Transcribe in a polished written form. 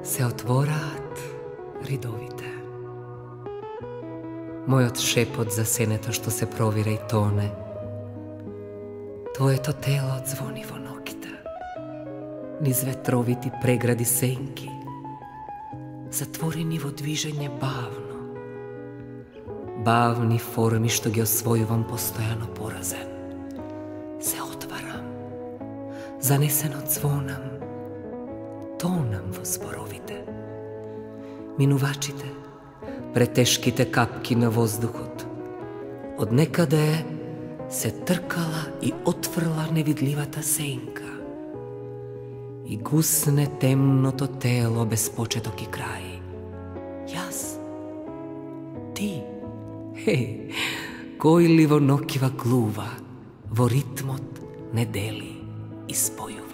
се отвораат ридовите. Мојот шепот за сенето што се провира и тоне. Твоето тело звони во ноките. Низ ветровити прегради сенки, затворени во движење бавно. Бавни форми што ги освојувам постојано поразен. Се отварам, занесено звонам, тонам во зборовите. Минувачите, претешките капки на воздухот, од некаде се тркала и отврла невидливата сенка и гусне темното тело без почеток и крај. Јас, ти, кој ли во нокива глува, во ритмот не дели и спојува.